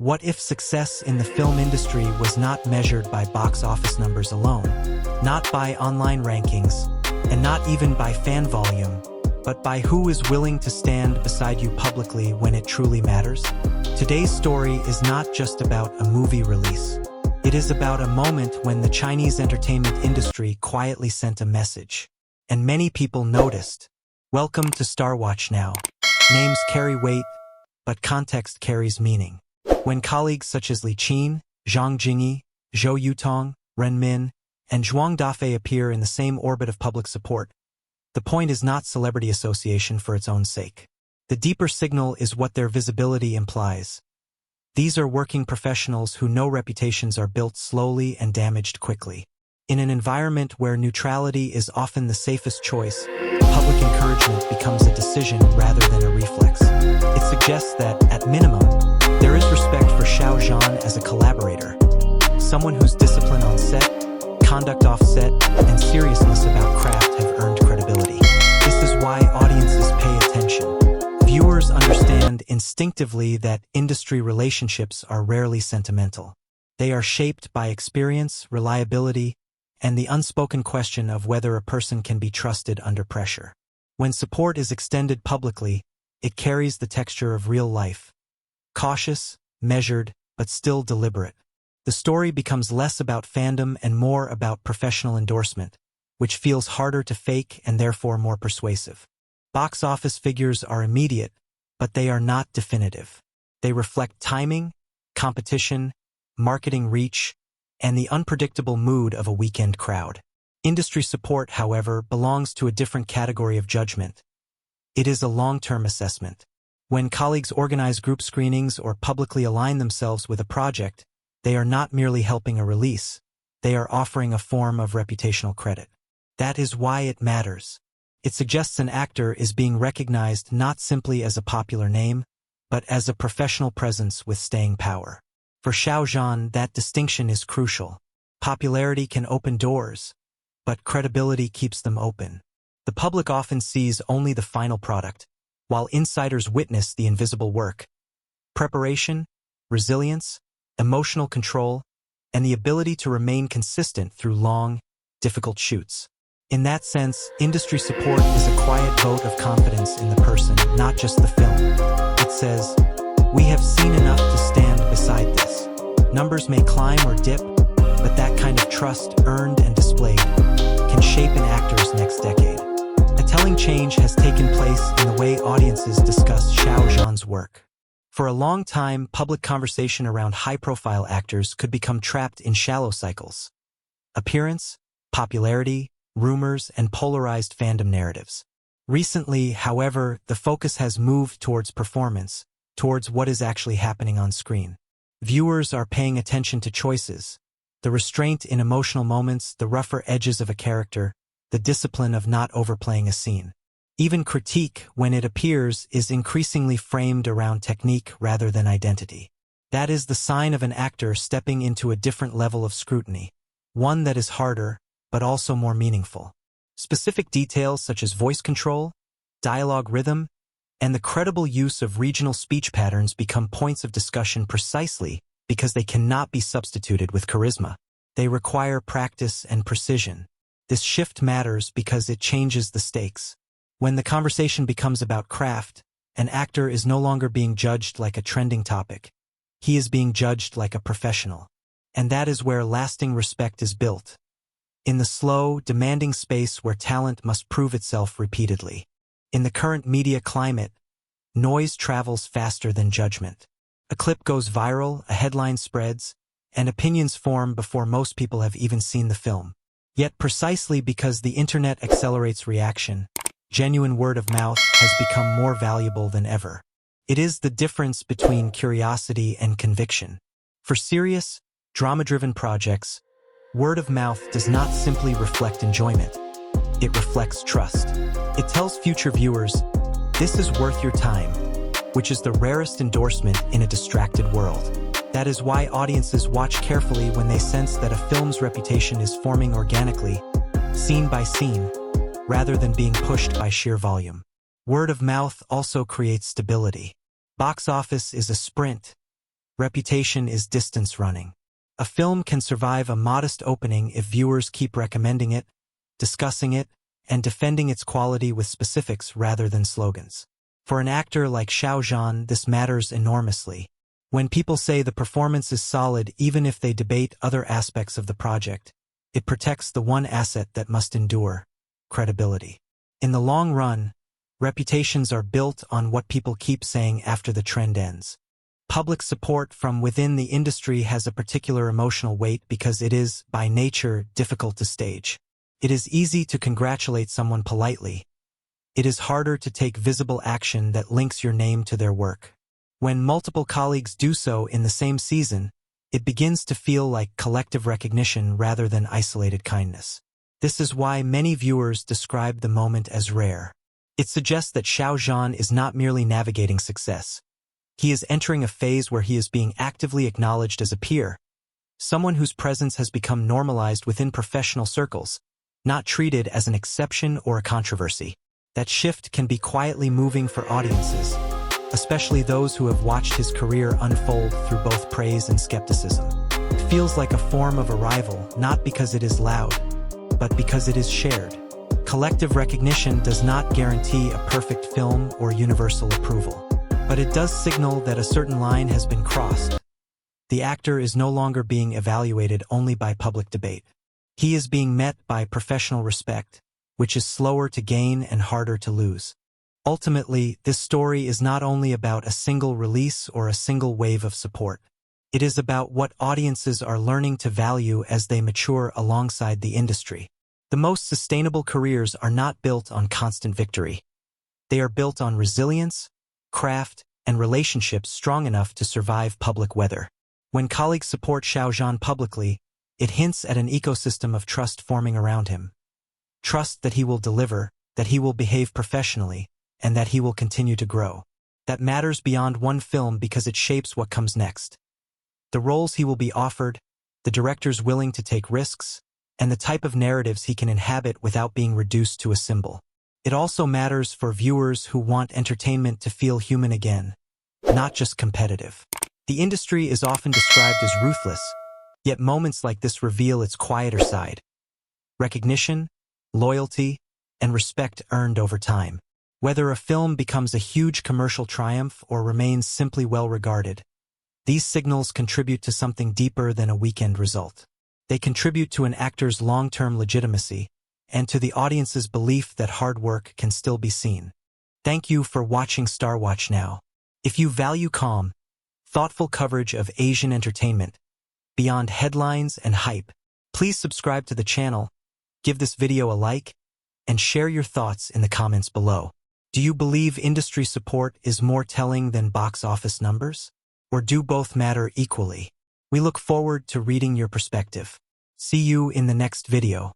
What if success in the film industry was not measured by box office numbers alone, not by online rankings, and not even by fan volume, but by who is willing to stand beside you publicly when it truly matters? Today's story is not just about a movie release. It is about a moment when the Chinese entertainment industry quietly sent a message, and many people noticed. Welcome to StarWatch now. Names carry weight, but context carries meaning. When colleagues such as Li Qin, Zhang Jingyi, Zhou Yutong, Ren Min, and Zhuang Dafei appear in the same orbit of public support, the point is not celebrity association for its own sake. The deeper signal is what their visibility implies. These are working professionals who know reputations are built slowly and damaged quickly. In an environment where neutrality is often the safest choice, public encouragement becomes a decision rather than a reflex. It suggests that, at minimum, there is respect for Xiao Zhan as a collaborator, someone whose discipline on set, conduct off set, and seriousness about craft have earned credibility. This is why audiences pay attention. Viewers understand instinctively that industry relationships are rarely sentimental. They are shaped by experience, reliability, and the unspoken question of whether a person can be trusted under pressure. When support is extended publicly, it carries the texture of real life. Cautious, measured, but still deliberate. The story becomes less about fandom and more about professional endorsement, which feels harder to fake and therefore more persuasive. Box office figures are immediate, but they are not definitive. They reflect timing, competition, marketing reach, and the unpredictable mood of a weekend crowd. Industry support, however, belongs to a different category of judgment. It is a long-term assessment. When colleagues organize group screenings or publicly align themselves with a project, they are not merely helping a release. They are offering a form of reputational credit. That is why it matters. It suggests an actor is being recognized not simply as a popular name, but as a professional presence with staying power. For Xiao Zhan, that distinction is crucial. Popularity can open doors, but credibility keeps them open. The public often sees only the final product, while insiders witness the invisible work. Preparation, resilience, emotional control, and the ability to remain consistent through long, difficult shoots. In that sense, industry support is a quiet vote of confidence in the person, not just the film. It says, "We have seen enough to stand beside this." Numbers may climb or dip, but that kind of trust, earned and displayed, can shape an actor's next decade. A telling change has taken place in the way audiences discuss Xiao Zhan's work. For a long time, public conversation around high-profile actors could become trapped in shallow cycles. Appearance, popularity, rumors, and polarized fandom narratives. Recently, however, the focus has moved towards performance, towards what is actually happening on screen. Viewers are paying attention to choices, the restraint in emotional moments, the rougher edges of a character, the discipline of not overplaying a scene. Even critique, when it appears, is increasingly framed around technique rather than identity. That is the sign of an actor stepping into a different level of scrutiny, one that is harder, but also more meaningful. Specific details such as voice control, dialogue rhythm, and the credible use of regional speech patterns become points of discussion precisely because they cannot be substituted with charisma. They require practice and precision. This shift matters because it changes the stakes. When the conversation becomes about craft, an actor is no longer being judged like a trending topic. He is being judged like a professional. And that is where lasting respect is built. In the slow, demanding space where talent must prove itself repeatedly. In the current media climate, noise travels faster than judgment. A clip goes viral, a headline spreads, and opinions form before most people have even seen the film. Yet precisely because the internet accelerates reaction, genuine word of mouth has become more valuable than ever. It is the difference between curiosity and conviction. For serious, drama-driven projects, word of mouth does not simply reflect enjoyment. It reflects trust. It tells future viewers, "This is worth your time," which is the rarest endorsement in a distracted world. That is why audiences watch carefully when they sense that a film's reputation is forming organically, scene by scene, rather than being pushed by sheer volume. Word of mouth also creates stability. Box office is a sprint, Reputation is distance running. A film can survive a modest opening if viewers keep recommending it, discussing it, and defending its quality with specifics rather than slogans. For an actor like Xiao Zhan, this matters enormously. When people say the performance is solid even if they debate other aspects of the project, it protects the one asset that must endure: credibility. In the long run, reputations are built on what people keep saying after the trend ends. Public support from within the industry has a particular emotional weight because it is, by nature, difficult to stage. It is easy to congratulate someone politely. It is harder to take visible action that links your name to their work. When multiple colleagues do so in the same season, it begins to feel like collective recognition rather than isolated kindness. This is why many viewers describe the moment as rare. It suggests that Xiao Zhan is not merely navigating success. He is entering a phase where he is being actively acknowledged as a peer, someone whose presence has become normalized within professional circles, not treated as an exception or a controversy. That shift can be quietly moving for audiences, especially those who have watched his career unfold through both praise and skepticism. It feels like a form of arrival, not because it is loud, but because it is shared. Collective recognition does not guarantee a perfect film or universal approval, but it does signal that a certain line has been crossed. The actor is no longer being evaluated only by public debate. He is being met by professional respect, which is slower to gain and harder to lose. Ultimately, this story is not only about a single release or a single wave of support. It is about what audiences are learning to value as they mature alongside the industry. The most sustainable careers are not built on constant victory. They are built on resilience, craft, and relationships strong enough to survive public weather. When colleagues support Xiao Zhan publicly, it hints at an ecosystem of trust forming around him. Trust that he will deliver, that he will behave professionally, and that he will continue to grow. That matters beyond one film because it shapes what comes next. The roles he will be offered, the directors willing to take risks, and the type of narratives he can inhabit without being reduced to a symbol. It also matters for viewers who want entertainment to feel human again, not just competitive. The industry is often described as ruthless, yet moments like this reveal its quieter side. Recognition, loyalty, and respect earned over time. Whether a film becomes a huge commercial triumph or remains simply well-regarded, these signals contribute to something deeper than a weekend result. They contribute to an actor's long-term legitimacy and to the audience's belief that hard work can still be seen. Thank you for watching StarWatch Now. If you value calm, thoughtful coverage of Asian entertainment, beyond headlines and hype, please subscribe to the channel, give this video a like, and share your thoughts in the comments below. Do you believe industry support is more telling than box office numbers? Or do both matter equally? We look forward to reading your perspective. See you in the next video.